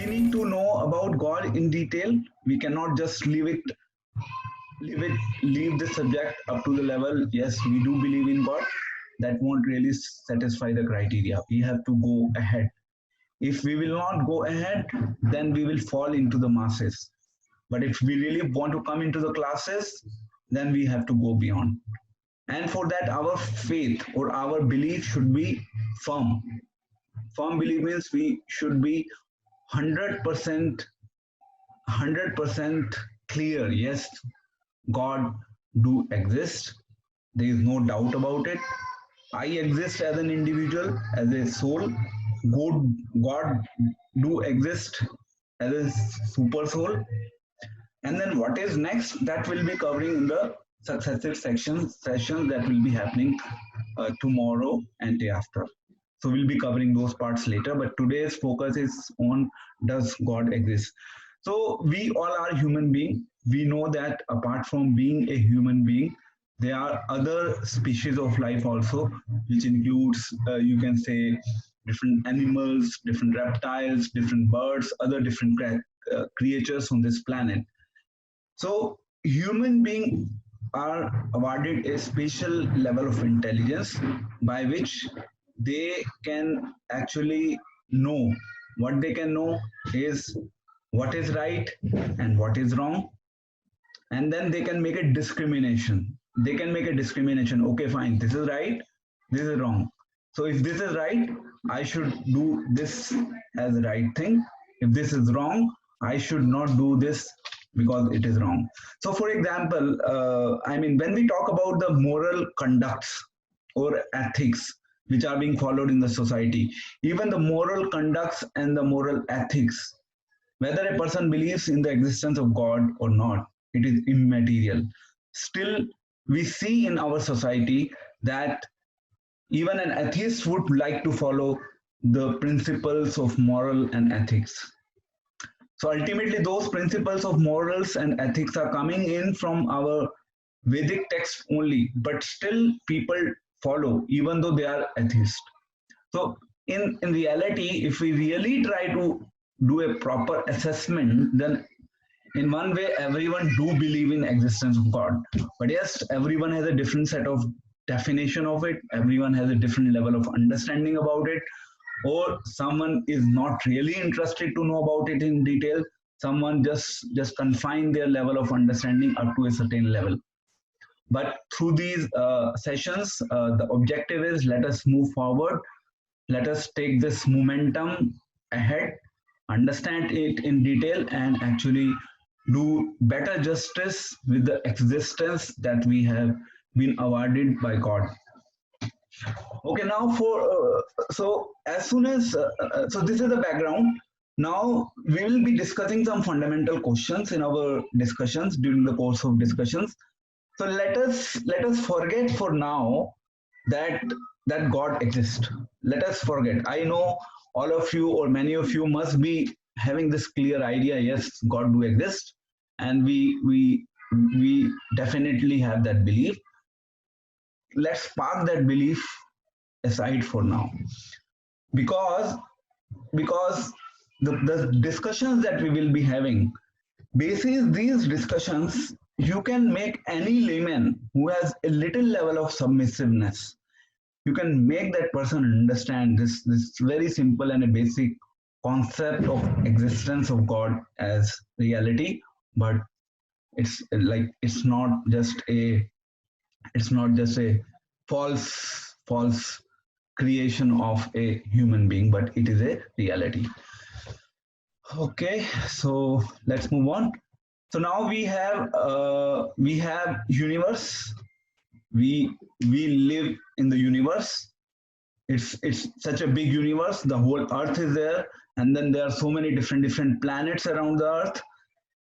we need to know about God in detail. We cannot just leave the subject up to the level, yes, we do believe in God. That won't really satisfy the criteria. We have to go ahead. If we will not go ahead, then we will fall into the masses. But if we really want to come into the classes, then we have to go beyond. And for that, our faith or our belief should be firm. Firm belief means we should be 100% clear. Yes, God do exist. There is no doubt about it. I exist as an individual, as a soul. God do exist as a super soul. And then what is next? That will be covering in the successive sessions that will be happening tomorrow and day after. So we'll be covering those parts later. But today's focus is on, does God exist? So we all are human beings. We know that apart from being a human being, there are other species of life also, which includes, you can say, different animals, different reptiles, different birds, other different creatures on this planet. So human beings are awarded a special level of intelligence by which they can actually know. What they can know is what is right and what is wrong, and then they can make a discrimination. They can make a discrimination. Okay, fine, this is right, this is wrong. So if this is right, I should do this as the right thing. If this is wrong, I should not do this because it is wrong. So for example, when we talk about the moral conducts or ethics which are being followed in the society, even the moral conducts and the moral ethics, whether a person believes in the existence of God or not, it is immaterial. Still, we see in our society that even an atheist would like to follow the principles of moral and ethics. So ultimately, those principles of morals and ethics are coming in from our Vedic text only, but still people follow, even though they are atheist. So in reality, if we really try to do a proper assessment, then in one way, everyone do believe in existence of God. But yes, everyone has a different set of definition of it. Everyone has a different level of understanding about it. Or someone is not really interested to know about it in detail. Someone just confine their level of understanding up to a certain level. But through these sessions, the objective is, let us move forward. Let us take this momentum ahead, understand it in detail, and actually do better justice with the existence that we have been awarded by God. Okay, now so as soon as so this is the background. Now we will be discussing some fundamental questions in our discussions during the course of discussions. So let us forget for now that God exists. Let us forget. I know all of you or many of you must be having this clear idea. Yes, God do exist, and we definitely have that belief. Let's park that belief aside for now, because the discussions that we will be having, basis these discussions, you can make any layman who has a little level of submissiveness, you can make that person understand this very simple and a basic concept of existence of God as reality. But it's like it's not just a false creation of a human being, but it is a reality. Okay, so let's move on. So now we have universe. We live in the universe. It's such a big universe. The whole Earth is there, and then there are so many different planets around the Earth,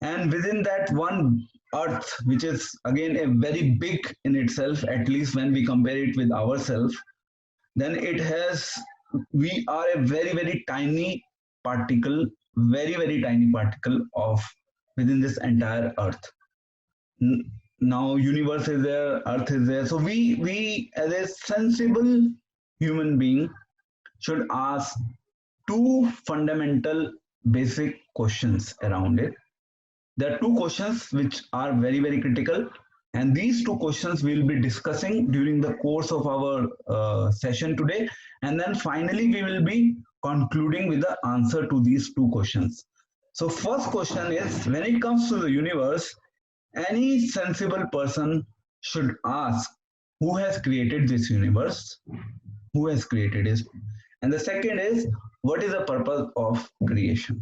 and within that one Earth, which is again a very big in itself, at least when we compare it with ourselves, then we are a very tiny particle, very tiny particle of within this entire Earth. Now universe is there, Earth is there. So we as a sensible human being should ask two fundamental basic questions around it. There are two questions which are very, very critical. And these two questions we'll be discussing during the course of our session today. And then finally, we will be concluding with the answer to these two questions. So first question is, when it comes to the universe, any sensible person should ask, who has created this universe? Who has created it? And the second is, what is the purpose of creation?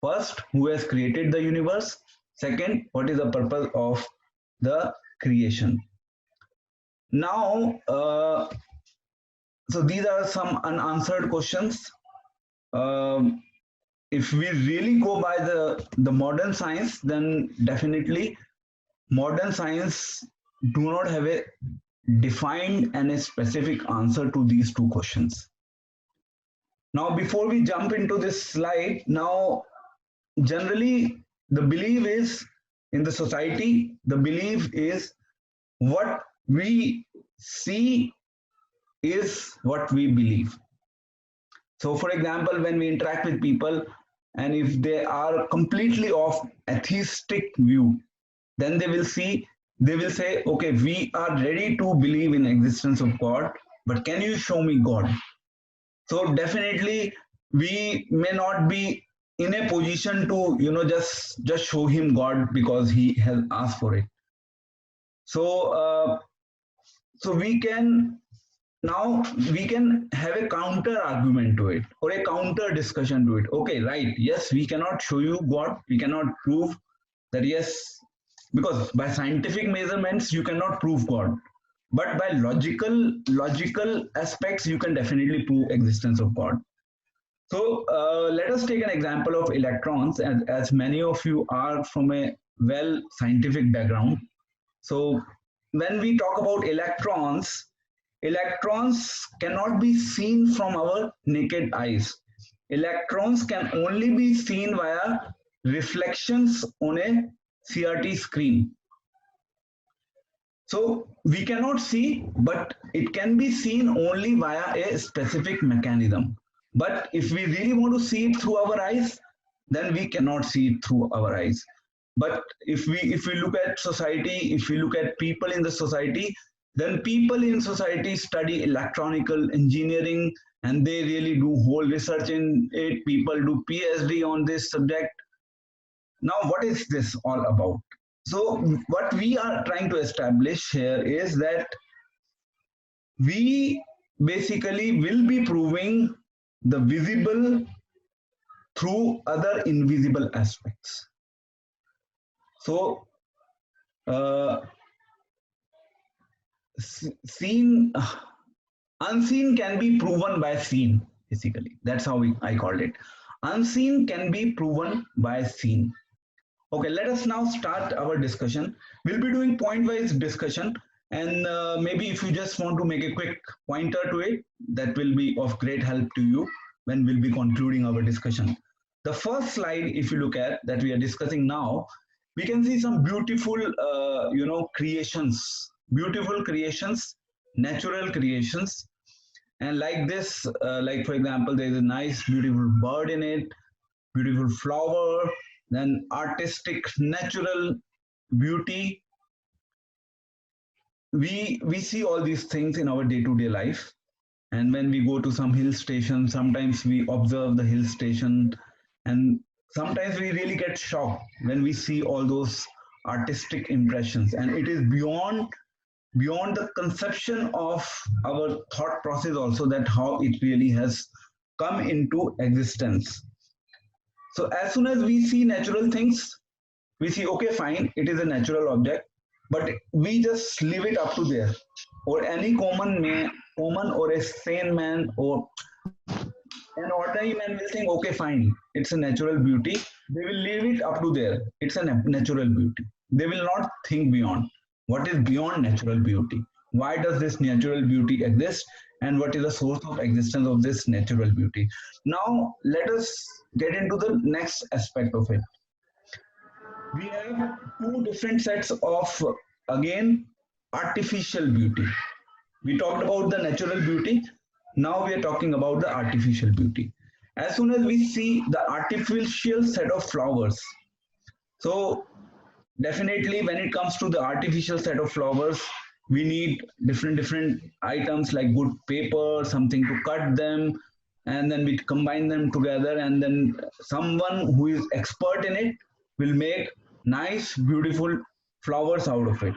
First, who has created the universe? Second, what is the purpose of the creation? Now, so these are some unanswered questions. If we really go by the modern science, then definitely modern science do not have a defined and a specific answer to these two questions. Now, before we jump into this slide, now generally the belief is in the society, the belief is what we see is what we believe. So for example, when we interact with people, and if they are completely off atheistic view, then they will say, okay, we are ready to believe in existence of God, but can you show me God? So definitely we may not be in a position to, just show him God because he has asked for it. So we can have a counter argument to it, or a counter discussion to it. Okay, right, yes, we cannot show you God, we cannot prove that, yes, because by scientific measurements you cannot prove God, but by logical aspects you can definitely prove existence of God. So let us take an example of electrons, as many of you are from a well scientific background. So when we talk about electrons cannot be seen from our naked eyes. Electrons can only be seen via reflections on a CRT screen. So we cannot see, but it can be seen only via a specific mechanism. But if we really want to see it through our eyes, then we cannot see it through our eyes. But if we look at society, if we look at people in the society, then people in society study electronical engineering, and they really do whole research in it. People do PhD on this subject. Now, what is this all about? So what we are trying to establish here is that we basically will be proving the visible through other invisible aspects. So unseen can be proven by seen, basically. That's how I called it. Unseen can be proven by seen. Okay, let us now start our discussion. We'll be doing point-wise discussion, and maybe if you just want to make a quick pointer to it, that will be of great help to you when we'll be concluding our discussion. The first slide, if you look at, that we are discussing now, we can see some beautiful, creations, natural creations. And like this, like for example, there is a nice, beautiful bird in it, beautiful flower, then artistic, natural beauty. We see all these things in our day-to-day life. And when we go to some hill station, sometimes we observe the hill station, and sometimes we really get shocked when we see all those artistic impressions, and it is beyond the conception of our thought process also, that how it really has come into existence. So as soon as we see natural things, we see, okay, fine, it is a natural object, but we just leave it up to there. Or any common or a sane man or an ordinary man will think, okay, fine, it's a natural beauty. They will leave it up to there. It's a natural beauty. They will not think beyond. What is beyond natural beauty? Why does this natural beauty exist? And what is the source of existence of this natural beauty? Now, let us get into the next aspect of it. We have two different sets of, again, artificial beauty. We talked about the natural beauty. Now we are talking about the artificial beauty. As soon as we see the artificial set of flowers, so definitely when it comes to the artificial set of flowers, we need different items like good paper, something to cut them, and then we combine them together, and then someone who is expert in it will make nice beautiful flowers out of it.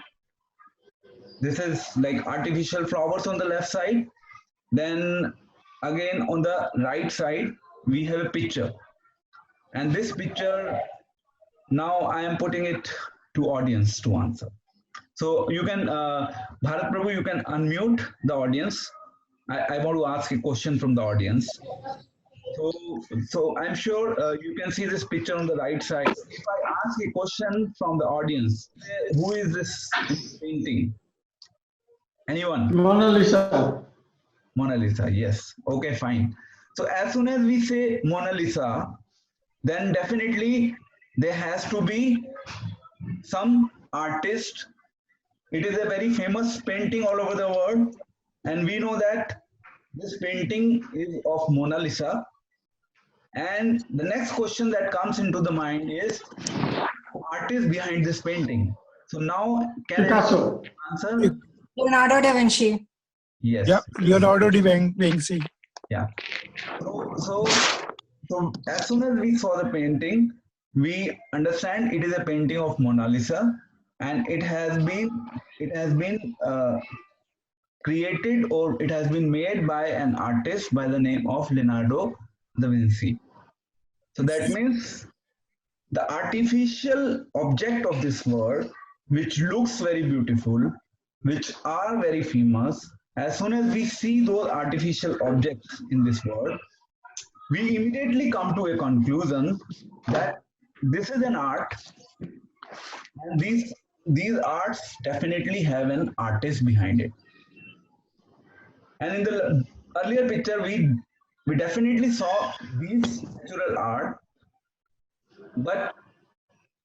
This is like artificial flowers on the left side. Then again on the right side we have a picture, and this picture, now I am putting it to audience to answer. So you can, Bharat Prabhu, you can unmute the audience. I want to ask a question from the audience. So, so I'm sure you can see this picture on the right side. If I ask a question from the audience, who is this painting? Anyone? Mona Lisa. Mona Lisa. Yes. Okay, fine. So as soon as we say Mona Lisa, then definitely there has to be some artist. It is a very famous painting all over the world, and we know that this painting is of Mona Lisa. And the next question that comes into the mind is artist behind this painting. So now, can Picasso. I answer? Leonardo da Vinci. Yes. Yeah, Leonardo da Vinci. Yeah. So as soon as we saw the painting, we understand it is a painting of Mona Lisa, and it has been created, or it has been made by an artist by the name of Leonardo da Vinci. So that means the artificial object of this world, which looks very beautiful, which are very famous, as soon as we see those artificial objects in this world, we immediately come to a conclusion that this is an art, and these arts definitely have an artist behind it. And in the earlier picture, we definitely saw these natural art, but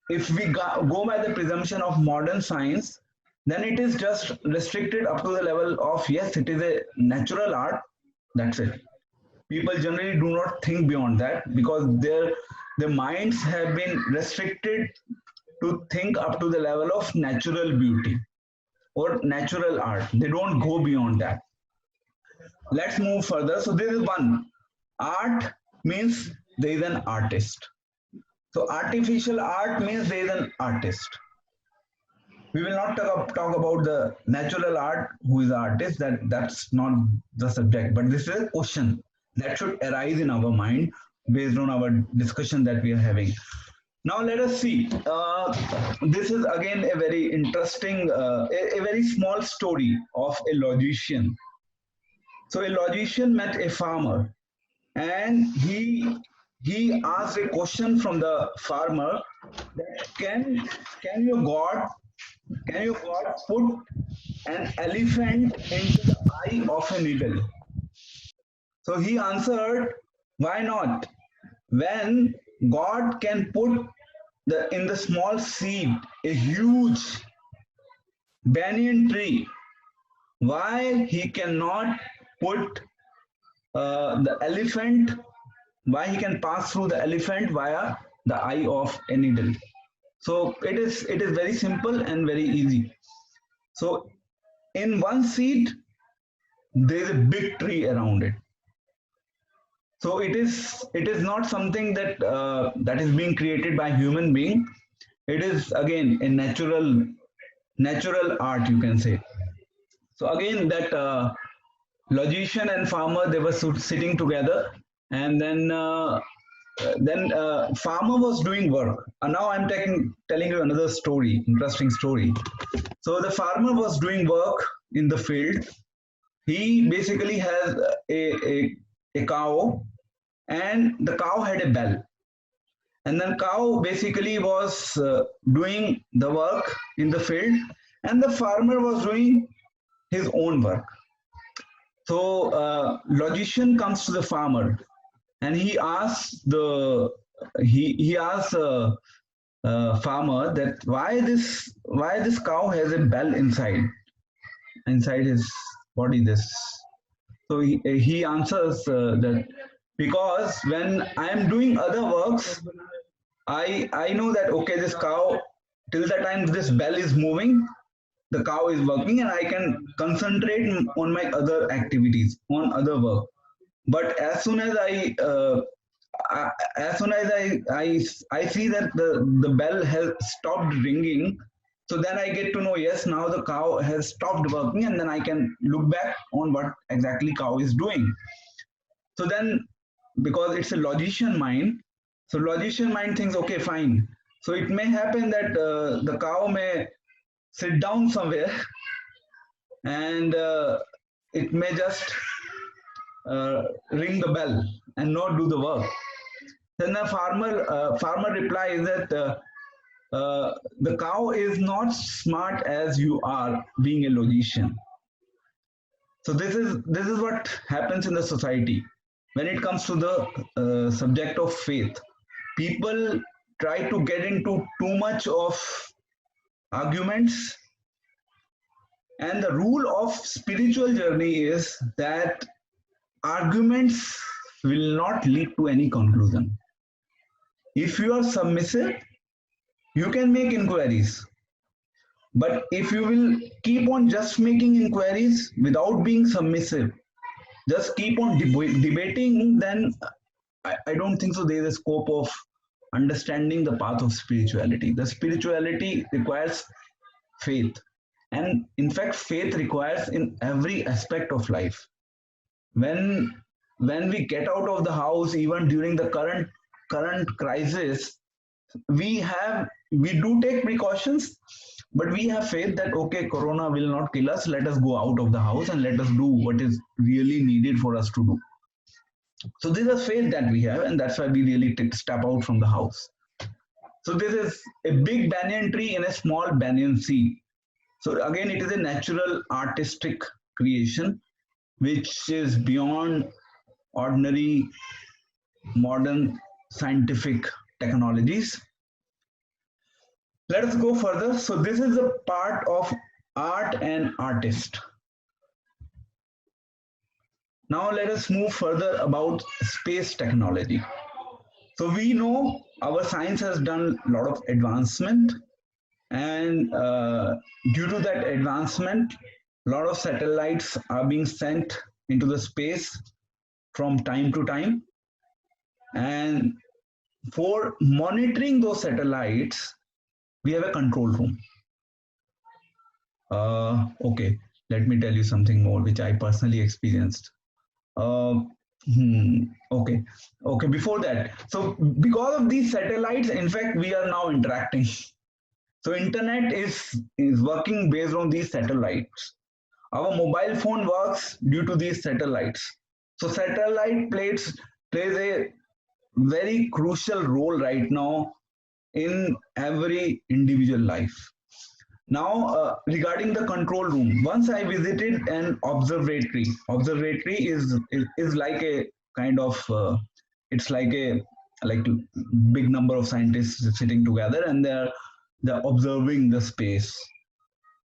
if we go by the presumption of modern science, then it is just restricted up to the level of yes, it is a natural art. That's it. People generally do not think beyond that because their minds have been restricted to think up to the level of natural beauty or natural art. They don't go beyond that. Let's move further. So this is one. Art means there is an artist. So artificial art means there is an artist. We will not talk about the natural art, who is the artist, that's not the subject, but this is a question that should arise in our mind based on our discussion that we are having. Now let us see. This is again a very interesting, a very small story of a logician. So a logician met a farmer, and he asked a question from the farmer that can your God put an elephant into the eye of a needle? So he answered, why not? When God can put in the small seed a huge banyan tree, why he cannot put the elephant, why he can pass through the elephant via the eye of a needle? So it is very simple and very easy. So in one seed there is a big tree around it. So it is not something that is being created by human being. It is again a natural art, you can say. So again, that logician and farmer, they were sitting together, and then farmer was doing work. And now I'm telling you another story, interesting story. So the farmer was doing work in the field. He basically has a cow, and the cow had a bell, and then cow basically was doing the work in the field, and the farmer was doing his own work. So logician comes to the farmer, and he asks farmer that why this cow has a bell inside his body. This, so he answers that because when I am doing other works, I know that okay, this cow, till the time this bell is moving, the cow is working, and I can concentrate on my other activities, on other work. But as soon as as soon as I see that the bell has stopped ringing, so then I get to know, yes, now the cow has stopped working, and then I can look back on what exactly cow is doing. So then, because it's a logician mind, so logician mind thinks, okay, fine. So it may happen that the cow may sit down somewhere and it may just ring the bell and not do the work. Then the farmer replies that the cow is not smart as you are being a logician. So this is what happens in the society when it comes to the subject of faith. People try to get into too much of arguments, and the rule of spiritual journey is that arguments will not lead to any conclusion. If you are submissive, you can make inquiries. But if you will keep on just making inquiries without being submissive, just keep on debating, then I don't think so there is a scope of understanding the path of spirituality. The spirituality requires faith. And in fact, faith requires in every aspect of life. When we get out of the house, even during the current crisis, we do take precautions, but we have faith that okay, corona will not kill us. Let us go out of the house and let us do what is really needed for us to do. So this is faith that we have, and that's why we really step out from the house. So this is a big banyan tree in a small banyan seed. So again, it is a natural artistic creation, which is beyond ordinary modern scientific technologies. Let us go further. So this is a part of art and artist. Now let us move further about space technology. So we know our science has done a lot of advancement, and due to that advancement, a lot of satellites are being sent into the space from time to time. And for monitoring those satellites, we have a control room. Okay, let me tell you something more, which I personally experienced. Okay, before that, so because of these satellites, in fact, we are now interacting. So internet is working based on these satellites. Our mobile phone works due to these satellites. So satellite plays a very crucial role right now in every individual life. Now, regarding the control room, once I visited an observatory. Observatory is like a kind of it's like big number of scientists sitting together, and they're observing the space,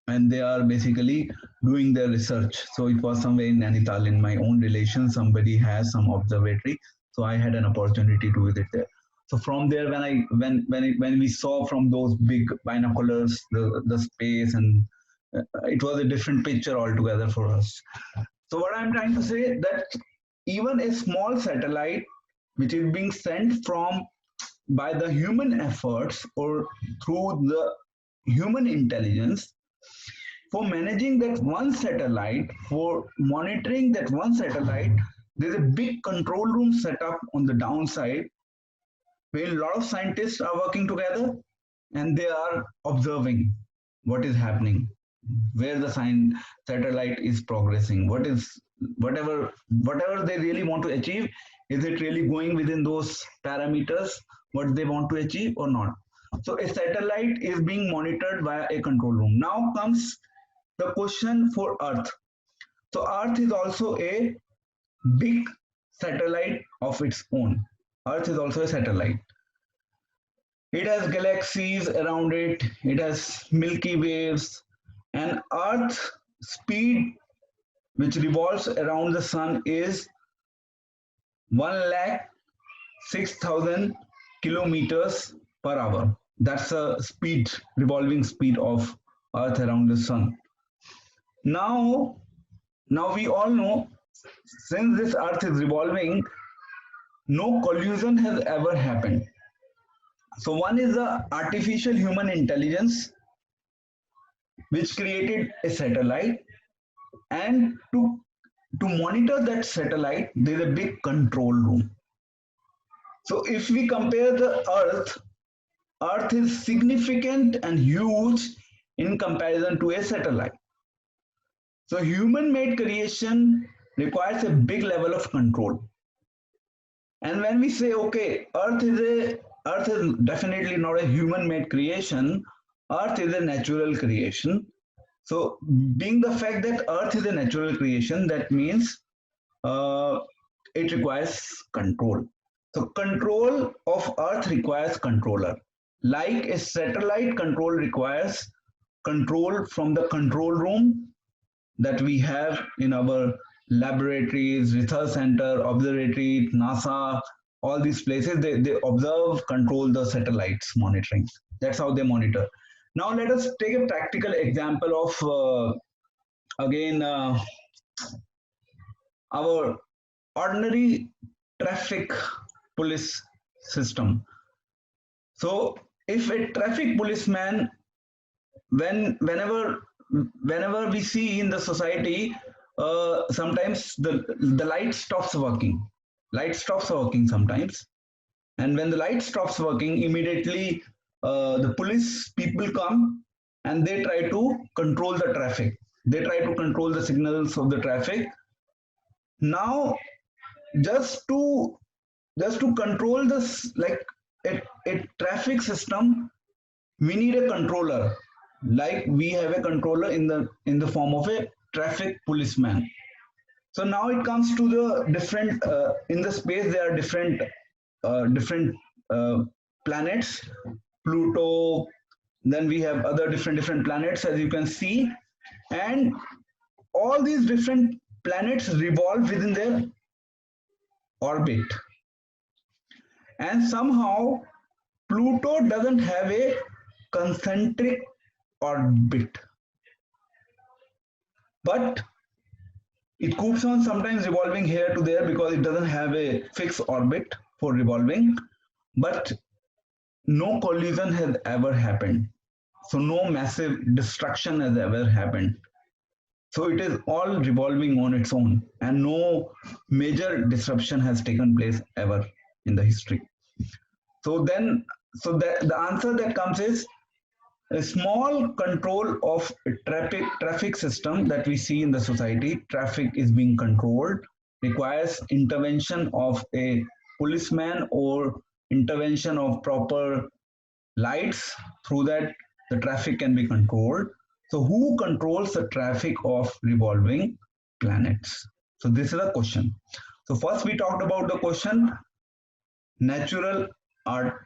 and they are basically doing their research. So it was somewhere in Nainital, in my own relation, somebody has some observatory, so I had an opportunity to visit there. So from there, when we saw from those big binoculars the space, and it was a different picture altogether for us. So what I'm trying to say, that even a small satellite which is being sent from by the human efforts or through the human intelligence, for managing that one satellite, for monitoring that one satellite, there's a big control room set up on the downside, where a lot of scientists are working together, and they are observing what is happening, where the satellite is progressing, whatever they really want to achieve, is it really going within those parameters what they want to achieve or not. So a satellite is being monitored via a control room. Now comes the question for Earth. So Earth is also a big satellite of its own. Earth is also a satellite. It has galaxies around it, it has Milky Waves, and Earth's speed, which revolves around the sun, is 1,06,000 kilometers per hour. That's a speed, revolving speed of Earth around the sun. Now, now we all know, since this Earth is revolving, no collision has ever happened. So one is the artificial human intelligence, which created a satellite, and to monitor that satellite, there's a big control room. So if we compare the Earth is significant and huge in comparison to a satellite. So human-made creation requires a big level of control. And when we say, okay, Earth is definitely not a human-made creation, Earth is a natural creation. So being the fact that Earth is a natural creation, that means it requires control. So control of Earth requires controller. Like a satellite control requires control from the control room that we have in our laboratories, research center, observatory, NASA, all these places, they observe, control the satellites monitoring. That's how they monitor. Now let us take a practical example of, again, our ordinary traffic police system. So if a traffic policeman, whenever we see in the society, sometimes the light stops working. Light stops working sometimes, and when the light stops working, immediately the police people come and they try to control the traffic. They try to control the signals of the traffic. Now, just to control this, like a traffic system, we need a controller. Like we have a controller in the form of a traffic policeman. So now it comes to the different in the space. There are different planets, Pluto. Then we have other different planets, as you can see, and all these different planets revolve within their orbit. And somehow Pluto doesn't have a concentric orbit, but it keeps on sometimes revolving here to there because it doesn't have a fixed orbit for revolving. But no collision has ever happened. So no massive destruction has ever happened. So it is all revolving on its own, and no major disruption has taken place ever in the history. So the answer that comes is a small control of traffic system that we see in the society. Traffic is being controlled, requires intervention of a policeman or intervention of proper lights. Through that, the traffic can be controlled. So who controls the traffic of revolving planets? So this is a question. So first we talked about the question, natural art,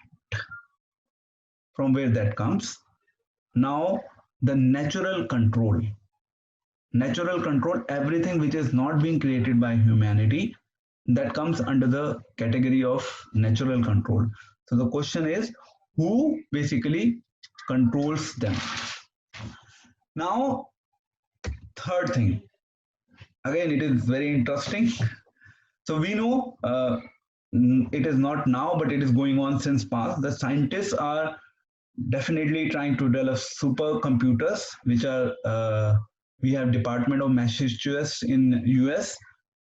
from where that comes. Now the natural control. Natural control, everything which is not being created by humanity, that comes under the category of natural control. So the question is, who basically controls them? Now, third thing, again, it is very interesting. So we know it is not now, but it is going on since past. The scientists are definitely trying to develop supercomputers, which are we have Department of Massachusetts in US.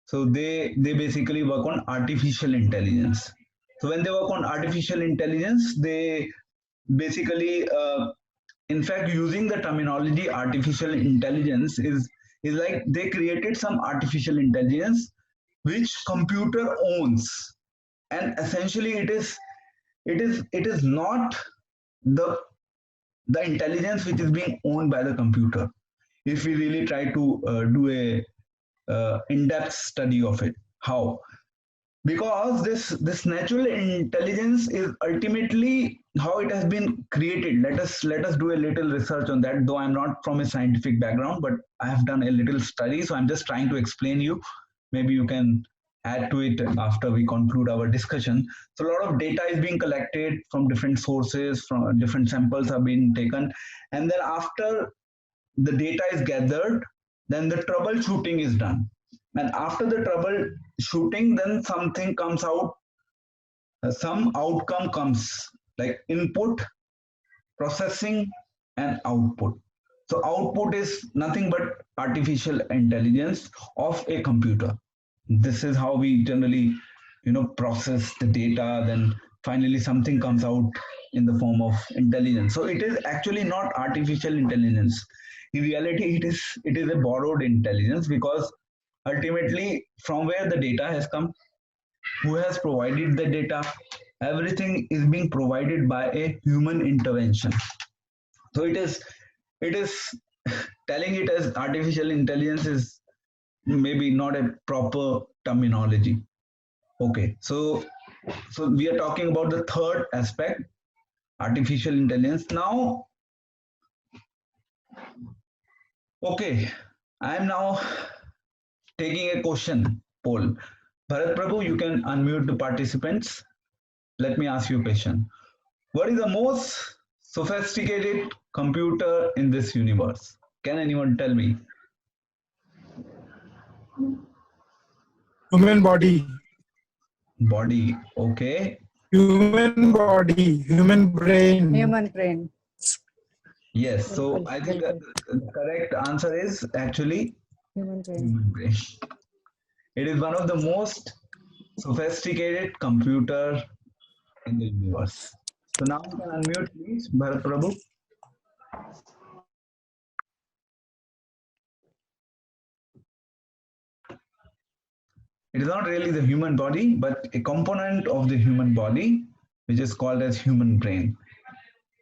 So they basically work on artificial intelligence. So when they work on artificial intelligence, they basically in fact, using the terminology artificial intelligence is like they created some artificial intelligence which computer owns, and essentially it is not the intelligence which is being owned by the computer. If we really try to do a in-depth study of it, how? Because this natural intelligence is ultimately how it has been created. Let us do a little research on that, though I'm not from a scientific background, but I have done a little study, so I'm just trying to explain you. Maybe you can add to it after we conclude our discussion. So a lot of data is being collected from different sources, from different samples are being taken, and then after the data is gathered, then the troubleshooting is done. And after the troubleshooting, then something comes out, some outcome comes, like input, processing, and output. So output is nothing but artificial intelligence of a computer. This is how we generally, process the data. Then finally something comes out in the form of intelligence. So it is actually not artificial intelligence. In reality, it is a borrowed intelligence, because ultimately from where the data has come, who has provided the data, everything is being provided by a human intervention. So it is telling it as artificial intelligence is maybe not a proper terminology. Okay, so we are talking about the third aspect, artificial intelligence. Now, okay, I am now taking a question poll. Bharat Prabhu, you can unmute the participants. Let me ask you a question. What is the most sophisticated computer in this universe? Can anyone tell me? Human body. Body. Okay. Human body. Human brain. Human brain. Yes. So I think the correct answer is actually Human brain. human brain. It is one of the most sophisticated computer in the universe. So now you can unmute, please, Bharat Prabhu. It is not really the human body, but a component of the human body, which is called as human brain.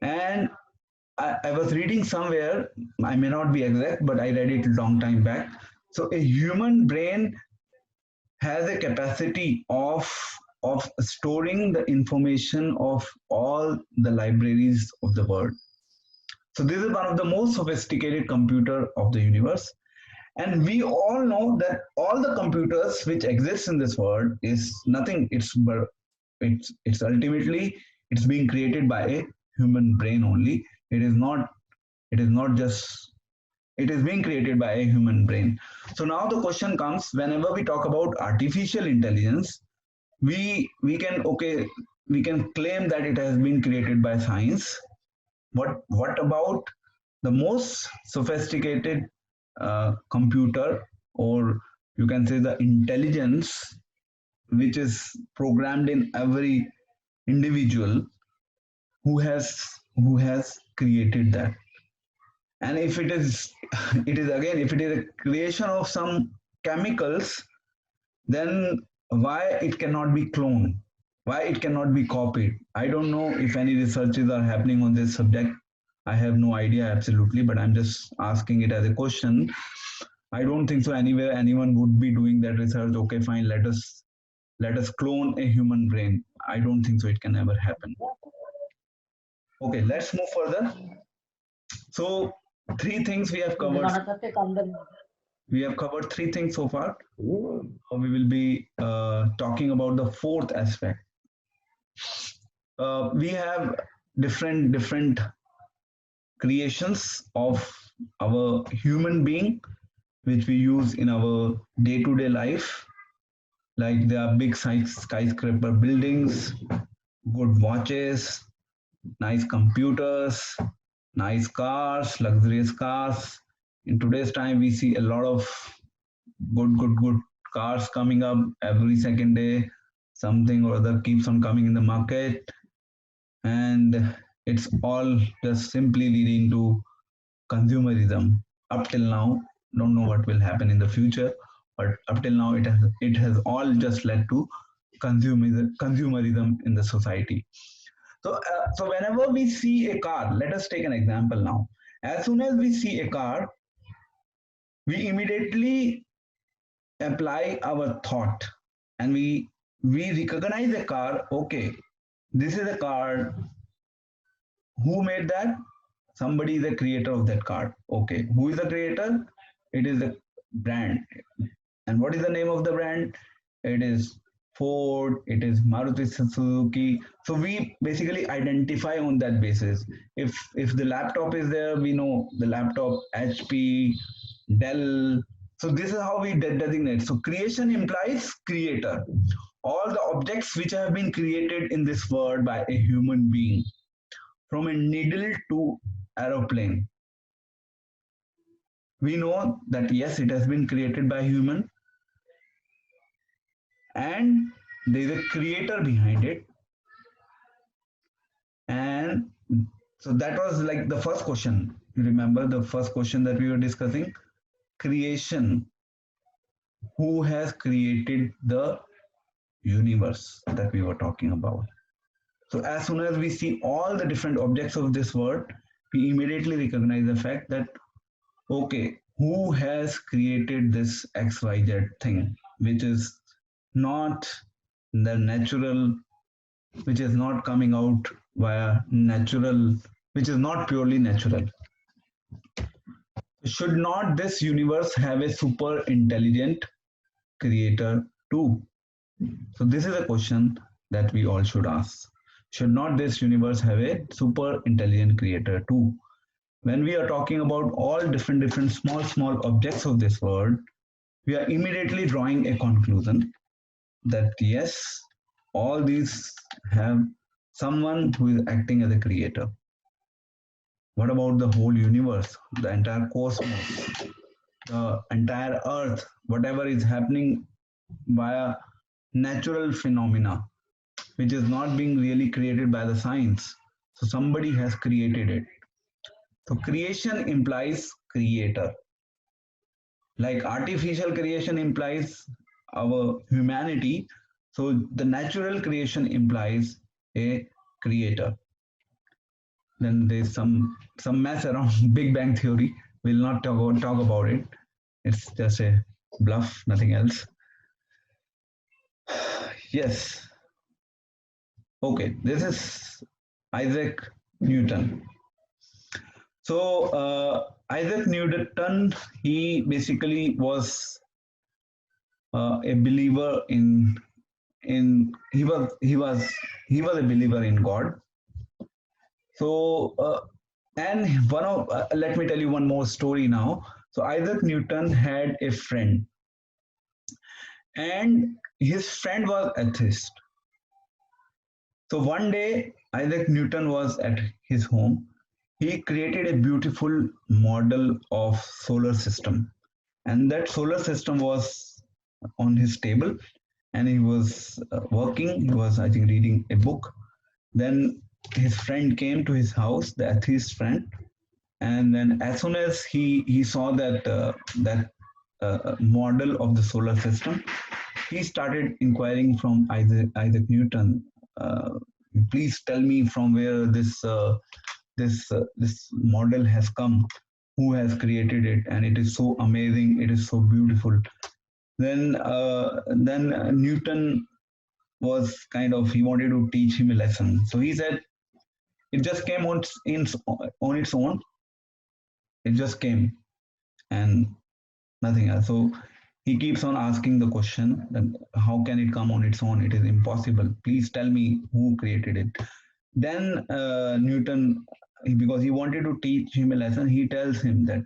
And I was reading somewhere, I may not be exact, but I read it a long time back. So a human brain has a capacity of storing the information of all the libraries of the world. So this is one of the most sophisticated computer of the universe. And we all know that all the computers which exist in this world is nothing. It's ultimately it's being created by a human brain only. It is not just it is being created by a human brain. So now the question comes, whenever we talk about artificial intelligence, we can claim that it has been created by science. What about the most sophisticated computer, or you can say the intelligence which is programmed in every individual who has created that? And if it is it is again, if it is a creation of some chemicals, then why it cannot be cloned, why it cannot be copied? I don't know if any researches are happening on this subject. I have no idea absolutely, but I'm just asking it as a question. I don't think so anywhere anyone would be doing that research. Okay, fine, let us clone a human brain. I don't think so it can ever happen. Okay, let's move further. So three things we have covered. We have covered three things so far. We will be talking about the fourth aspect. We have different creations of our human being, which we use in our day-to-day life. Like there are big skyscraper buildings, good watches, nice computers, nice cars, luxurious cars. In today's time, we see a lot of good cars coming up every second day. Something or other keeps on coming in the market, and it's all just simply leading to consumerism. Up till now, don't know what will happen in the future, but up till now, it has all just led to consumerism in the society. So whenever we see a car, let us take an example now. As soon as we see a car, we immediately apply our thought, and we recognize a car. Okay, this is a car. Who made that? Somebody is the creator of that car. Okay, who is the creator? It is the brand. And what is the name of the brand? it is Ford, it is Maruti Suzuki. So we basically identify on that basis. If the laptop is there, we know the laptop, HP, Dell. So this is how we designate. So creation implies creator. All the objects which have been created in this world by a human being, from a needle to aeroplane, we know that yes, it has been created by human, and there is a creator behind it. And so that was like the first question. You remember the first question that we were discussing? Creation. Who has created the universe that we were talking about? So as soon as we see all the different objects of this world, we immediately recognize the fact that, okay, who has created this XYZ thing, which is not the natural, which is not coming out via natural, which is not purely natural. Should not this universe have a super intelligent creator too? So this is a question that we all should ask. Should not this universe have a super intelligent creator too? When we are talking about all different small objects of this world, we are immediately drawing a conclusion that yes, all these have someone who is acting as a creator. What about the whole universe, the entire cosmos, the entire earth, whatever is happening via natural phenomena, which is not being really created by the science? So somebody has created it. So creation implies creator. Like artificial creation implies our humanity, so the natural creation implies a creator. Then there's some mess around Big Bang Theory. We'll not talk about it. It's just a bluff, nothing else. Yes. Okay, this is Isaac Newton. So Isaac Newton, he basically was a believer in he was a believer in God. So and one of let me tell you one more story now. So Isaac Newton had a friend, and his friend was atheist. So one day Isaac Newton was at his home. He created a beautiful model of solar system, and that solar system was on his table, and he was working. He was, I think, reading a book. Then his friend came to his house, the atheist friend, and then as soon as he saw that model of the solar system, he started inquiring from Isaac Newton. Please tell me from where this model has come, who has created it, and it is so amazing, it is so beautiful. Then Newton was kind of, he wanted to teach him a lesson, so he said it just came on its own. It just came, and nothing else. So he keeps on asking the question that how can it come on its own? It is impossible. Please tell me who created it. Then Newton, because he wanted to teach him a lesson, he tells him that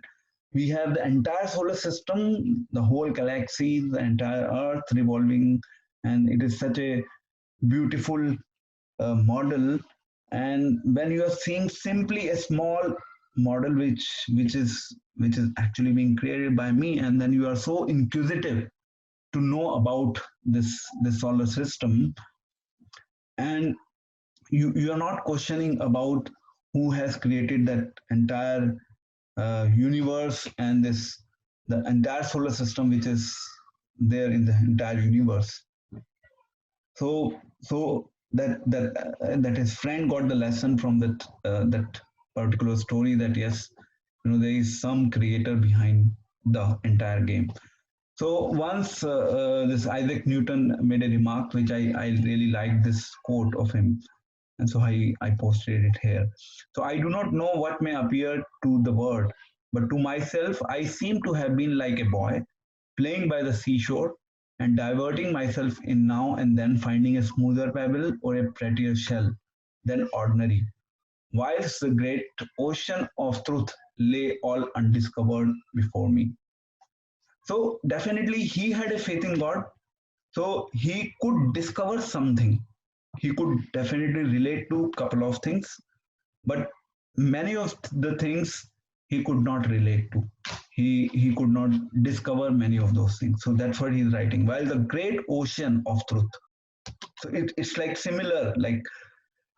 we have the entire solar system, the whole galaxy, the entire Earth revolving, and it is such a beautiful model. And when you are seeing simply a small model which is actually being created by me, and then you are so inquisitive to know about this solar system, and you are not questioning about who has created that entire universe and the entire solar system which is there in the entire universe. So that his friend got the lesson from that particular story, that yes, there is some creator behind the entire game. So once this Isaac Newton made a remark which I really liked, this quote of him, and so I posted it here. So I do not know what may appear to the world, but to myself I seem to have been like a boy playing by the seashore, and diverting myself in now and then finding a smoother pebble or a prettier shell than ordinary, whilst the great ocean of truth lay all undiscovered before me. So definitely he had a faith in God. So he could discover something. He could definitely relate to a couple of things, but many of the things he could not relate to. He could not discover many of those things. So that's what he's writing. While the great ocean of truth. So it's like similar. Like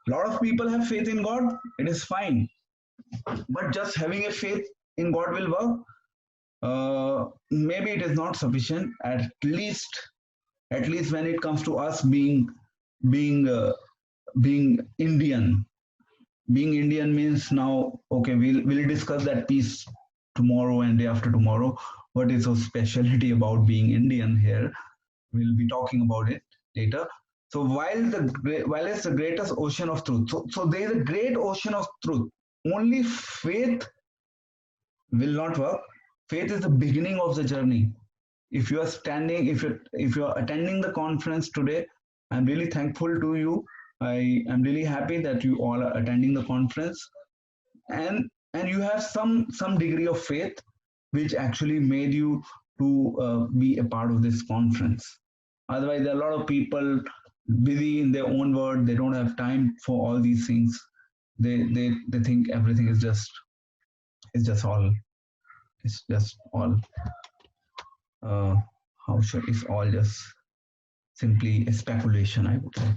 a lot of people have faith in God. It is fine, but just having a faith in God will work. Maybe it is not sufficient. At least when it comes to us being being Indian. Being Indian means now, okay, we'll discuss that piece tomorrow and day after tomorrow. What is so specialty about being Indian here? We'll be talking about it later. So while it's the greatest ocean of truth, so there is a great ocean of truth. Only faith will not work. Faith is the beginning of the journey. If you are standing, if you are attending the conference today, I'm really thankful to you. I am really happy that you all are attending the conference, and you have some degree of faith, which actually made you to be a part of this conference. Otherwise, there are a lot of people busy in their own world. They don't have time for all these things. They think everything is just all it's just all how should it's all just simply a speculation, I would say.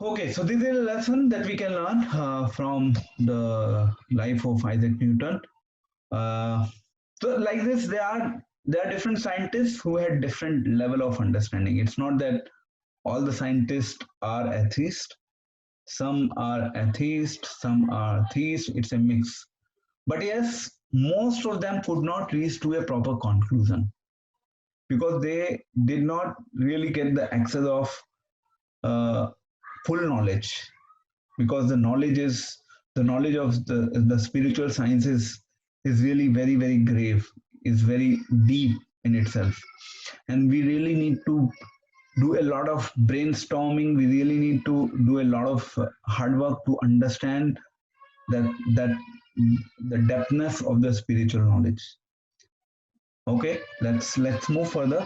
Okay, so this is a lesson that we can learn from the life of Isaac Newton. So like this, there are different scientists who had different level of understanding. It's not that all the scientists are atheists. Some are atheists, some are theists. It's a mix. But yes, most of them could not reach to a proper conclusion because they did not really get the access of full knowledge, because the knowledge of the spiritual sciences is really very, very grave, is very deep in itself, and we really need to do a lot of brainstorming. We really need to do a lot of hard work to understand that the depthness of the spiritual knowledge. Okay, let's move further.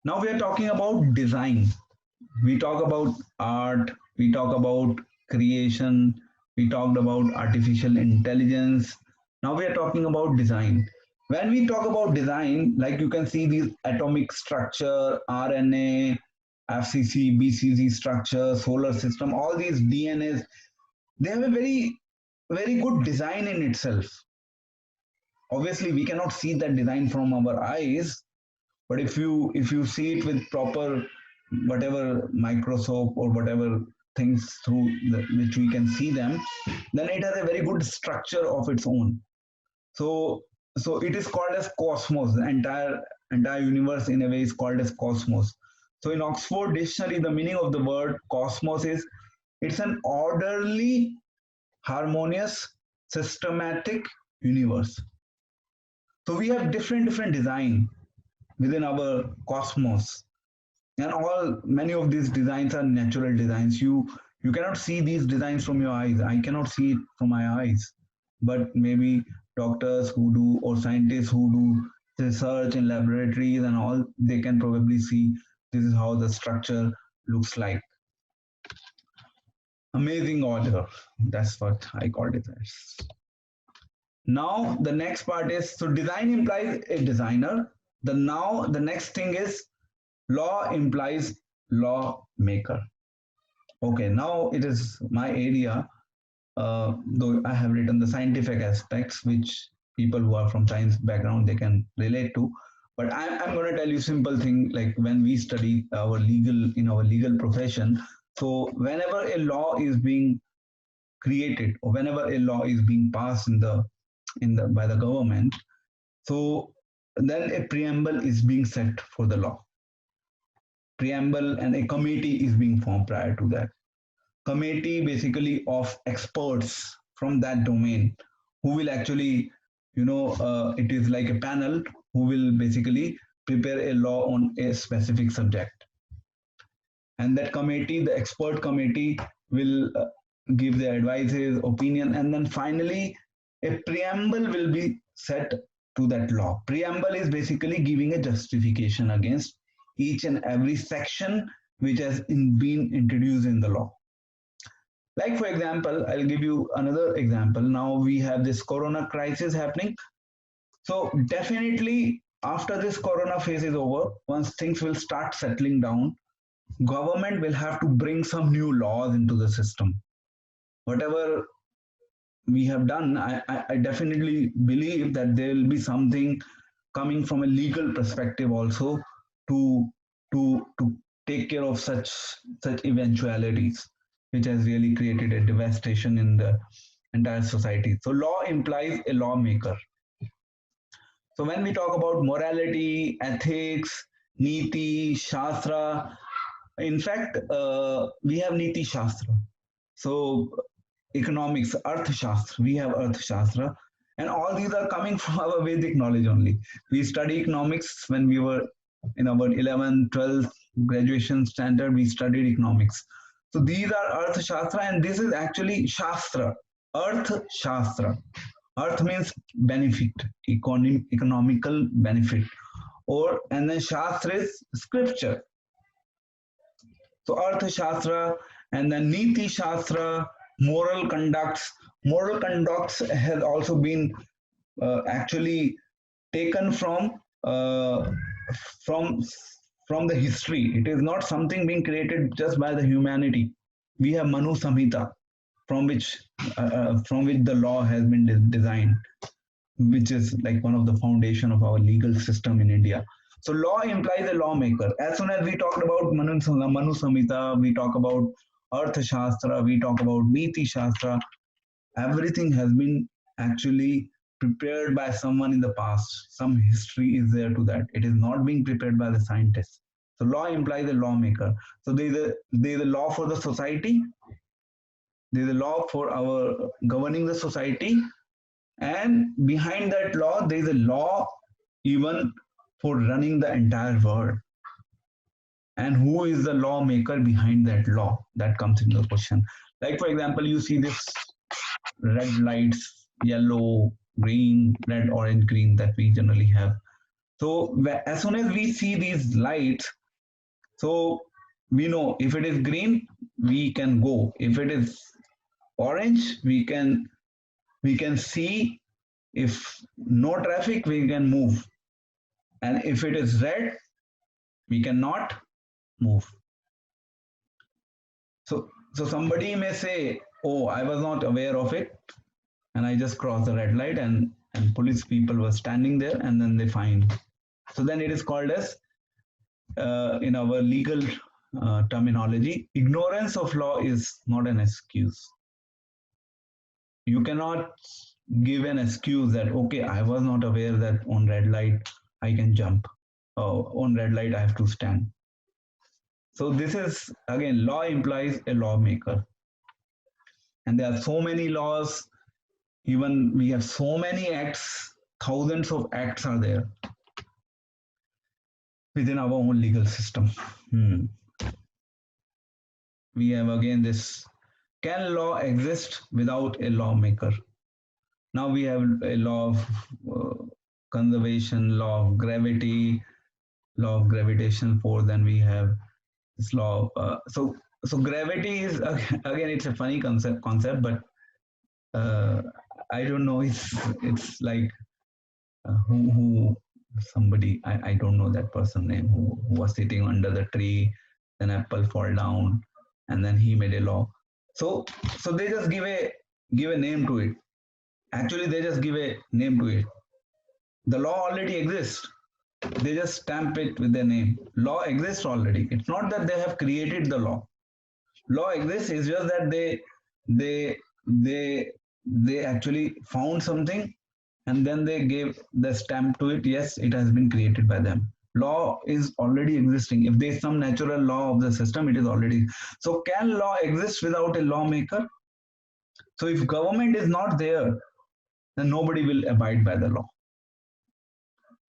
Now we are talking about design. We talk about art, we talk about creation, we talked about artificial intelligence. Now we are talking about design. When we talk about design, like you can see these atomic structure, RNA, FCC, BCC structure, solar system, all these DNAs, they have a very, very good design in itself. Obviously, we cannot see that design from our eyes, but if you see it with proper whatever microscope or whatever things through which we can see them, then it has a very good structure of its own. So it is called as cosmos. The entire universe in a way is called as cosmos. So in Oxford Dictionary, the meaning of the word cosmos is it's an orderly, harmonious, systematic universe. So we have different design within our cosmos, and many of these designs are natural designs. You cannot see these designs from your eyes. I cannot see it from my eyes, but maybe doctors who do, or scientists who do research in laboratories and all, they can probably see this is how the structure looks like. Amazing order. That's what I called it as. Now the next part is, so design implies a designer. The next thing is law implies lawmaker. Okay, now it is my area. Though I have written the scientific aspects, which people who are from science background, they can relate to. But I'm going to tell you simple thing, like when we study in our legal profession. So whenever a law is being created, or whenever a law is being passed by the government, so then a preamble is being set for the law. Preamble, and a committee is being formed prior to that. Committee basically of experts from that domain who will actually, it is like a panel who will basically prepare a law on a specific subject. And that committee, the expert committee, will give their advices, opinion, and then finally a preamble will be set to that law. Preamble is basically giving a justification against each and every section which has been introduced in the law. Like for example, I'll give you another example. Now we have this corona crisis happening. So definitely after this corona phase is over, once things will start settling down, government will have to bring some new laws into the system. Whatever we have done, I definitely believe that there will be something coming from a legal perspective also to take care of such eventualities, which has really created a devastation in the entire society. So law implies a lawmaker. So when we talk about morality, ethics, niti, shastra, in fact, we have niti shastra. So economics, Arthashastra, we have Arthashastra, and all these are coming from our Vedic knowledge only. We study economics when we were in our 11th, 12th graduation standard, we studied economics. So these are Arthashastra, and this is actually Shastra, Arthashastra. Arth means benefit, economical benefit, and then Shastra is scripture. So Arthashastra, and then Niti Shastra, moral conducts. Moral conducts has also been actually taken from the history. It is not something being created just by the humanity. We have Manu Samhita, from which the law has been designed, which is like one of the foundation of our legal system in India. So law implies a lawmaker. As soon as we talked about Manu Samhita, we talk about Arthashastra, we talk about Niti Shastra, everything has been actually prepared by someone in the past. Some history is there to that. It is not being prepared by the scientists. So law implies a lawmaker. So there is a law for the society, there is a law for our governing the society, and behind that law, there is a law even for running the entire world. And who is the lawmaker behind that law? That comes into the question. Like for example, you see this red lights, yellow, green, red, orange, green that we generally have. So as soon as we see these lights, so we know if it is green, we can go. If it is orange, we can see. If no traffic, we can move. And if it is red, we cannot move. So somebody may say, oh, I was not aware of it, and I just crossed the red light, and police people were standing there, and then they fine. So then it is called as, in our legal terminology, ignorance of law is not an excuse. You cannot give an excuse that, okay, I was not aware that on red light I can jump. On red light I have to stand. So this is, again, law implies a lawmaker. And there are so many laws, even we have so many acts, thousands of acts are there within our own legal system. We have again this, can law exist without a lawmaker? Now we have a law of conservation, law of gravity, law of gravitational force, then we have this law of, so gravity is, again, it's a funny concept, but I don't know, it's like who somebody, I don't know that person name, who was sitting under the tree, then apple fall down, and then he made a law. So they just give a name to it. Actually, they just give a name to it. The law already exists. They just stamp it with their name. Law exists already. It's not that they have created the law. Law exists. It's just that they actually found something, and then they gave the stamp to it. Yes, it has been created by them. Law is already existing. If there's some natural law of the system, it is already. So can law exist without a lawmaker? So if government is not there, then nobody will abide by the law.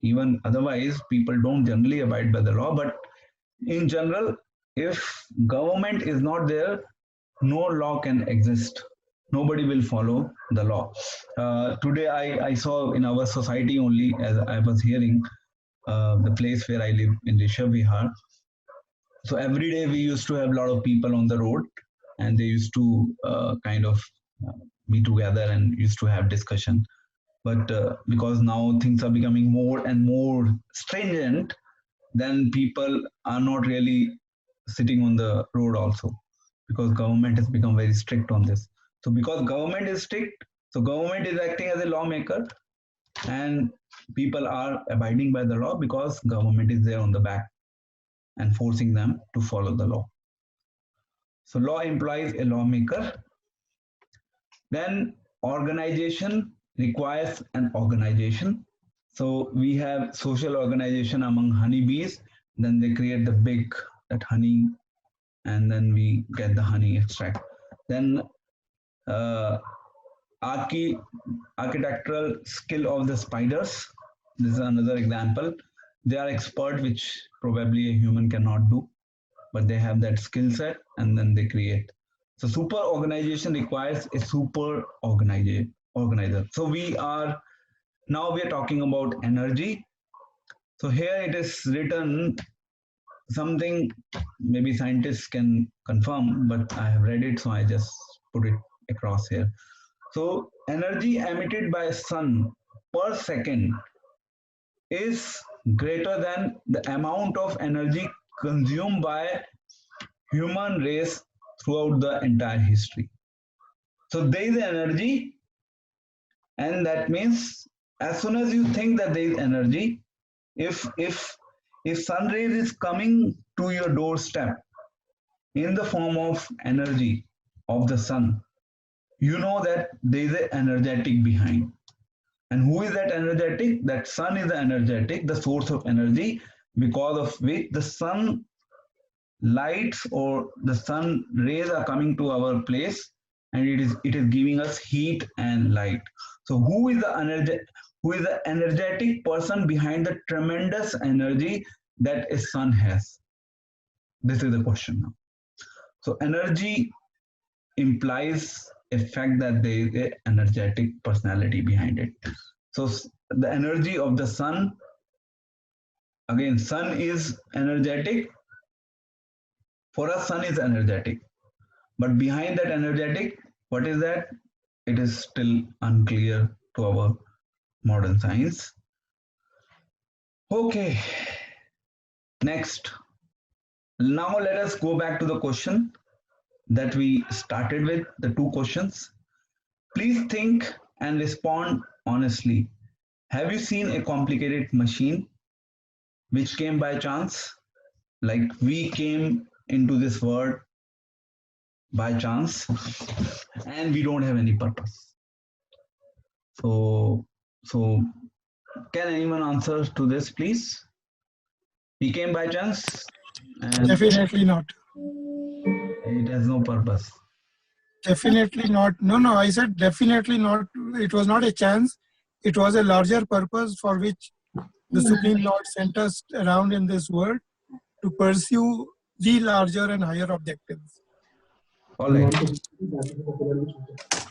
Even otherwise, people don't generally abide by the law. But in general, if government is not there, no law can exist. Nobody will follow the law. Today, I saw in our society only, as I was hearing, the place where I live in Rishabh Vihar. So every day we used to have a lot of people on the road, and they used to kind of be together and used to have discussion. But because now things are becoming more and more stringent, then people are not really sitting on the road also, because government has become very strict on this. So because government is strict, so government is acting as a lawmaker, and people are abiding by the law because government is there on the back and forcing them to follow the law. So law implies a lawmaker. Then organization requires an organization. So we have social organization among honeybees. Then they create the big that honey, and then we get the honey extract. Then architectural skill of the spiders. This is another example. They are expert, which probably a human cannot do, but they have that skill set, and then they create. So super organization requires a super organizer. So we are talking about energy. So here it is written something, maybe scientists can confirm, but I have read it, so I just put it across here. So energy emitted by sun per second is greater than the amount of energy consumed by human race throughout the entire history. So there is energy, and that means as soon as you think that there is energy, if sun rays is coming to your doorstep in the form of energy of the sun, you know that there is an energetic behind. And who is that energetic? That sun is the energetic, the source of energy, because of which the sun lights or the sun rays are coming to our place, and it is giving us heat and light. So who is the energetic person behind the tremendous energy that a sun has? This is the question now. So energy implies a fact that there is an energetic personality behind it. So the energy of the sun, again, sun is energetic. For us, sun is energetic. But behind that energetic, what is that? It is still unclear to our modern science. Okay, next. Now let us go back to the question that we started with, the two questions. Please think and respond honestly. Have you seen a complicated machine which came by chance? Like we came into this world by chance, and we don't have any purpose. So can anyone answer to this, please? We came by chance, and Definitely not. it has no purpose. Definitely not. No, I said definitely not. It was not a chance. It was a larger purpose for which the Supreme Lord sent us around in this world to pursue the larger and higher objectives. All right.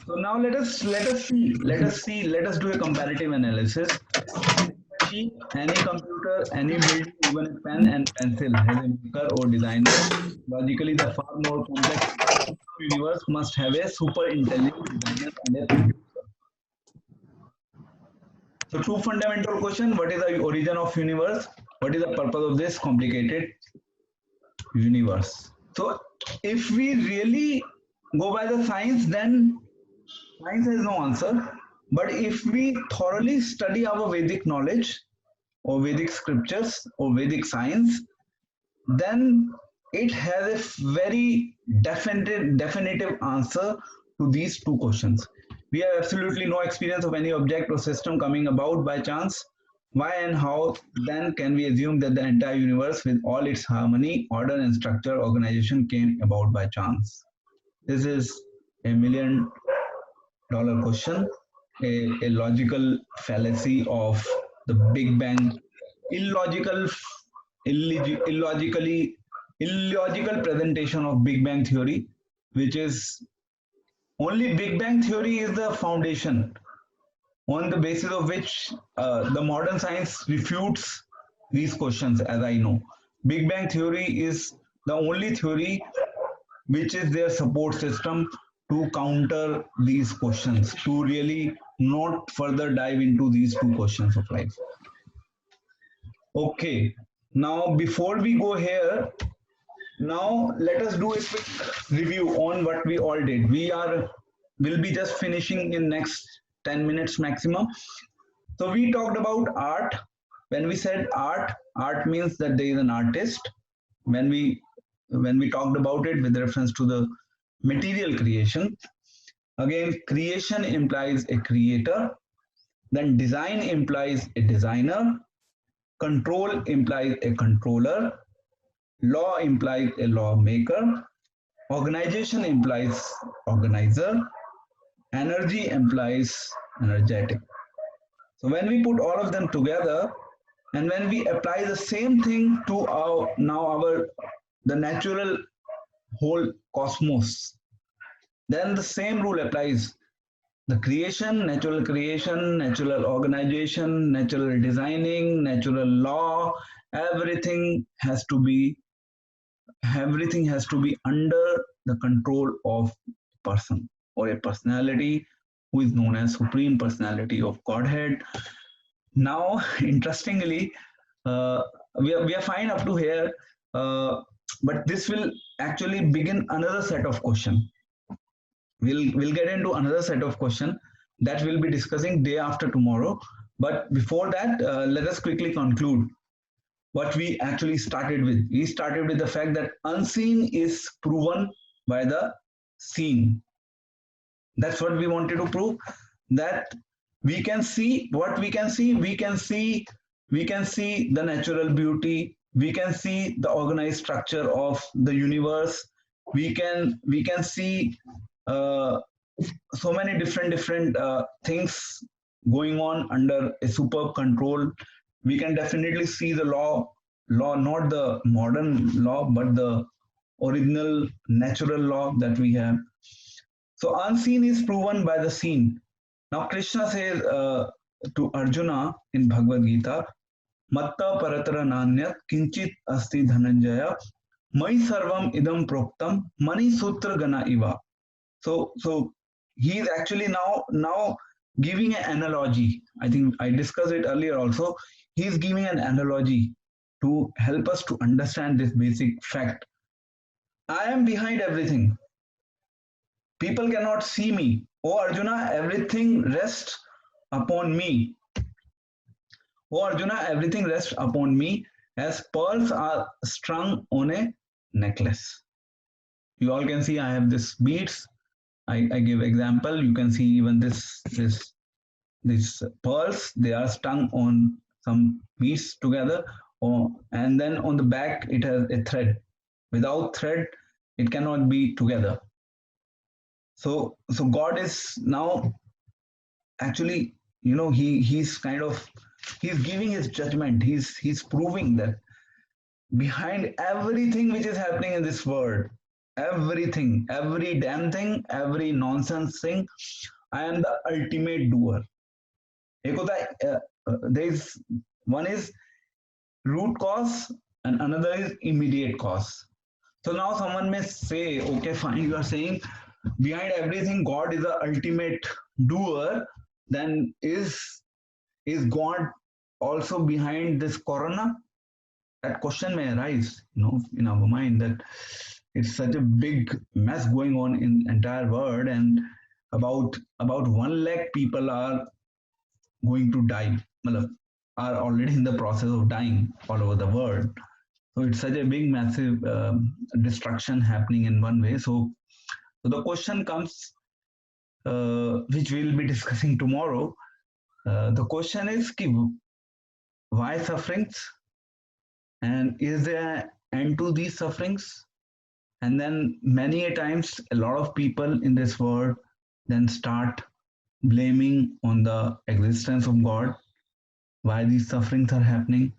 So now let us do a comparative analysis. Any computer, any building, even a pen and pencil has a maker or designer. Logically, the far more complex universe must have a super intelligent designer and a producer. So two fundamental question: what is the origin of universe? What is the purpose of this complicated universe? So if we really go by the science, then science has no answer. But if we thoroughly study our Vedic knowledge or Vedic scriptures or Vedic science, then it has a very definitive answer to these two questions. We have absolutely no experience of any object or system coming about by chance. Why and how then can we assume that the entire universe with all its harmony, order and structure, organization came about by chance? This is $1 million question, a logical fallacy of the Big Bang, illogical, illogical presentation of Big Bang theory, which is only Big Bang theory is the foundation on the basis of which the modern science refutes these questions, as I know. Big Bang theory is the only theory which is their support system to counter these questions, to really not further dive into these two questions of life. Okay, now before we go here, now let us do a quick review on what we all did. Will be just finishing in next 10 minutes maximum. So we talked about art. When we said art means that there is an artist. When we talked about it with reference to the material creation, again, creation implies a creator, then design implies a designer, control implies a controller, law implies a lawmaker, organization implies organizer, energy implies energetic. So when we put all of them together, and when we apply the same thing to the natural whole cosmos, then the same rule applies. The creation, natural organization, natural designing, natural law, everything has to be under the control of a person or a personality who is known as Supreme Personality of Godhead. Now, interestingly, we are fine up to here, but this will actually begin another set of question. We'll get into another set of question that we'll be discussing day after tomorrow. But before that, let us quickly conclude what we actually started with. We started with the fact that unseen is proven by the seen. That's what we wanted to prove, that we can see what we can see. We can see the natural beauty. We can see the organized structure of the universe. We can see so many different things going on under a superb control. We can definitely see the law, not the modern law, but the original natural law that we have. So unseen is proven by the seen. Now Krishna says to Arjuna in Bhagavad Gita, Matta paratara nanyat kinchit asti dhananjaya mai sarvam idam proktam mani sutra gana iva. So he is actually now giving an analogy. I think I discussed it earlier also. He is giving an analogy to help us to understand this basic fact. I am behind everything. People cannot see me. Oh Arjuna, everything rests upon me. Oh Arjuna, everything rests upon me as pearls are strung on a necklace. You all can see I have this beads. I give example. You can see even this pearls. They are strung on some beads together, and then on the back it has a thread. Without thread, it cannot be together. So God is now actually, he's giving his judgment. He's proving that behind everything which is happening in this world, everything, every damn thing, every nonsense thing, I am the ultimate doer. There is one is root cause and another is immediate cause. So now someone may say, okay, fine, you are saying behind everything God is the ultimate doer, then is God also behind this corona? That question may arise, in our mind, that it's such a big mess going on in entire world, and about 1 lakh people are going to die, are already in the process of dying all over the world. So it's such a big, massive destruction happening in one way. So the question comes, which we'll be discussing tomorrow. The question is, why sufferings? And is there an end to these sufferings? And then many a times, a lot of people in this world then start blaming on the existence of God. why these sufferings are happening,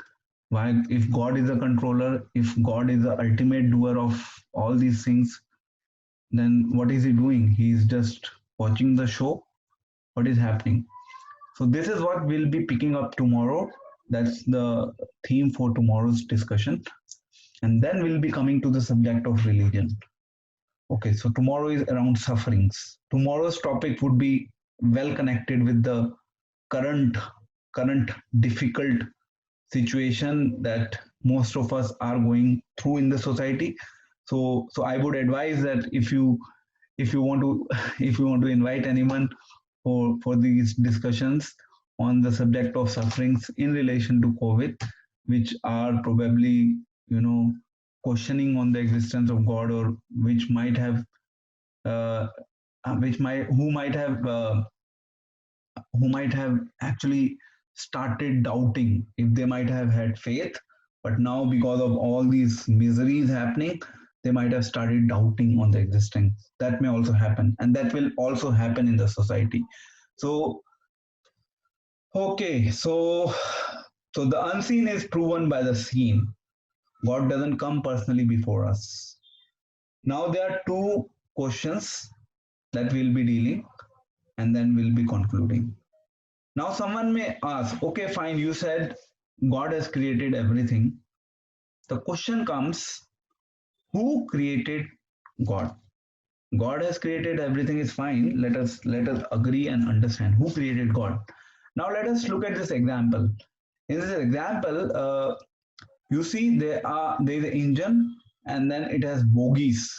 why, if God is a controller, if God is the ultimate doer of all these things, then what is he doing? He is just watching the show. What is happening? So this is what we'll be picking up tomorrow. That's the theme for tomorrow's discussion. And then we'll be coming to the subject of religion. Okay, so tomorrow is around sufferings. Tomorrow's topic would be well connected with the current current difficult situation that most of us are going through in the society. So I would advise that if you want to if you want to invite anyone for these discussions on the subject of sufferings in relation to COVID, which are probably, you know, questioning on the existence of God, or which might have which might who might have actually started doubting if they might have had faith, but now because of all these miseries happening, they might have started doubting on the existence. That may also happen, and that will also happen in the society. So okay, so the unseen is proven by the seen. God doesn't come personally before us. Now there are two questions that we'll be dealing, and then we'll be concluding. Now someone may ask, okay, fine, you said God has created everything. The question comes, who created God? God has created everything is fine. Let us agree and understand who created God. Now let us look at this example. In this example, you see there is an engine, and then it has bogies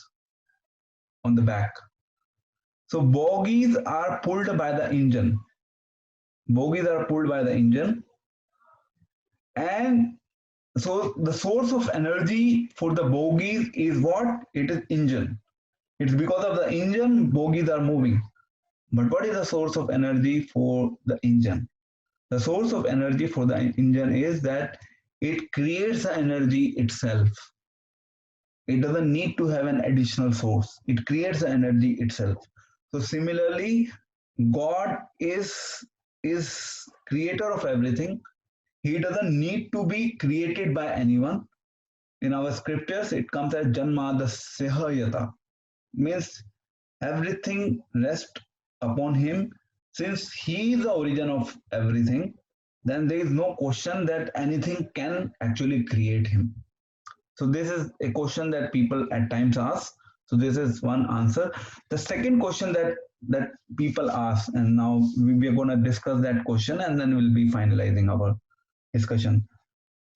on the back. So bogies are pulled by the engine. Bogies are pulled by the engine, and so the source of energy for the bogies is what? It is engine. It's because of the engine bogies are moving. But what is the source of energy for the engine? The source of energy for the engine is that it creates the energy itself. It doesn't need to have an additional source. It creates the energy itself. So similarly, God is creator of everything. He doesn't need to be created by anyone. In our scriptures, it comes as Janmadasya Yata, means everything rests upon him. Since he is the origin of everything, then there is no question that anything can actually create him. So this is a question that people at times ask. So this is one answer. The second question that people ask, and now we are going to discuss that question, and then we'll be finalizing our discussion.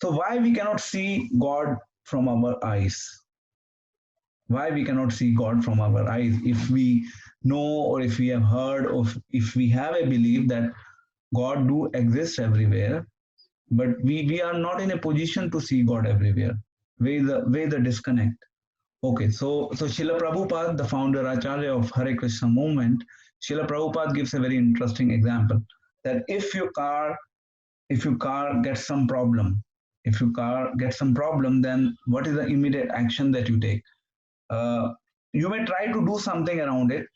So why we cannot see God from our eyes? Why we cannot see God from our eyes? If we know, or if we have heard, or if we have a belief that God do exist everywhere, but we are not in a position to see God everywhere. Where the disconnect? Okay, so Srila Prabhupada, the founder Acharya of Hare Krishna movement, Srila Prabhupada gives a very interesting example that if your car gets some problem, then what is the immediate action that you take? You may try to do something around it,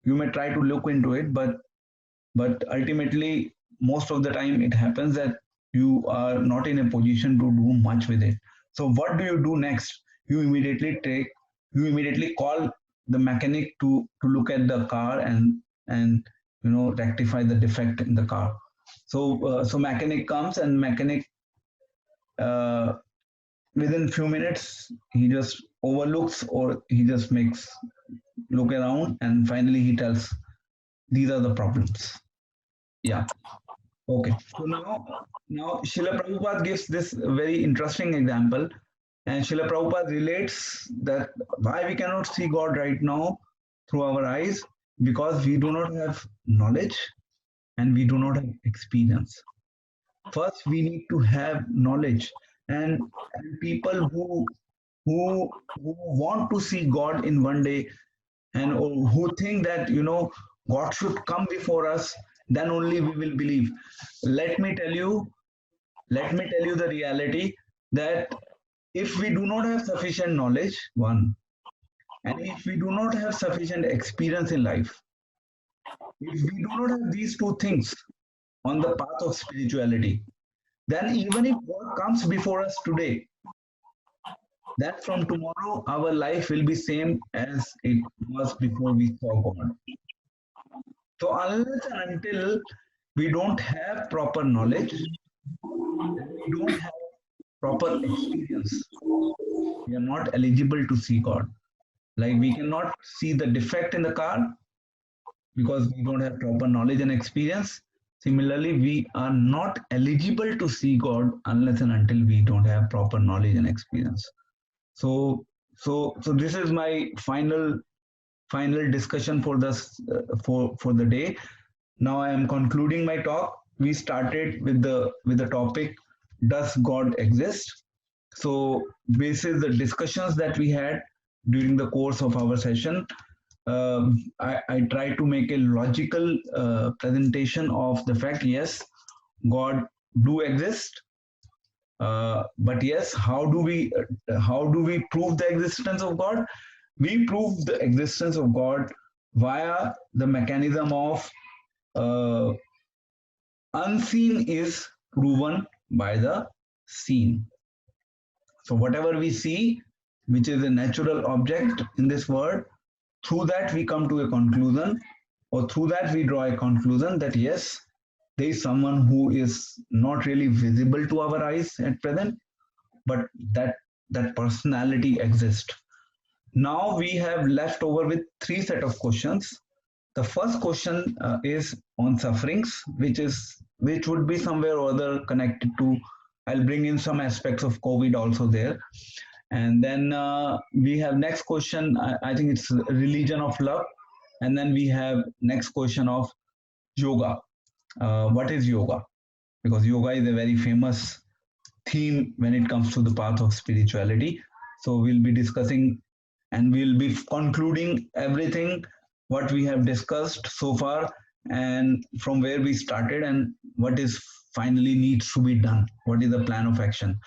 you may try to look into it, but ultimately most of the time it happens that you are not in a position to do much with it. So what do you do next? You immediately call the mechanic to look at the car and rectify the defect in the car. So mechanic comes, and mechanic uh, within few minutes he just overlooks, or he just makes look around, and finally he tells these are the problems. Yeah. Okay. So now Srila Prabhupada gives this very interesting example, and Srila Prabhupada relates that why we cannot see God right now through our eyes, because we do not have knowledge and we do not have experience. First, we need to have knowledge, and people who want to see God in one day, and who think that God should come before us, then only we will believe. Let me tell you, the reality that if we do not have sufficient knowledge, one, and if we do not have sufficient experience in life, if we do not have these two things on the path of spirituality, then even if God comes before us today, then from tomorrow our life will be same as it was before we saw God. So unless and until we don't have proper knowledge, we don't have proper experience, we are not eligible to see God. Like we cannot see the defect in the car because we don't have proper knowledge and experience. Similarly, we are not eligible to see God unless and until we don't have proper knowledge and experience. So this is my final discussion for this for the day. Now I am concluding my talk. We started with the topic, does God exist? So basis the discussions that we had during the course of our session, I try to make a logical presentation of the fact, yes, God do exist, but yes, how do we prove the existence of God? We prove the existence of God via the mechanism of uh, unseen is proven by the seen. So whatever we see, which is a natural object in this world, through that we come to a conclusion, or through that we draw a conclusion that yes, there is someone who is not really visible to our eyes at present, but that personality exists. Now we have left over with three set of questions. The first question is on sufferings, which would be somewhere or other connected to. I'll bring in some aspects of COVID also there, and then we have next question. I think it's religion of love, and then we have next question of yoga. What is yoga? Because yoga is a very famous theme when it comes to the path of spirituality. So we'll be discussing and we'll be concluding everything what we have discussed so far, and from where we started and what is finally needs to be done. What is the plan of action?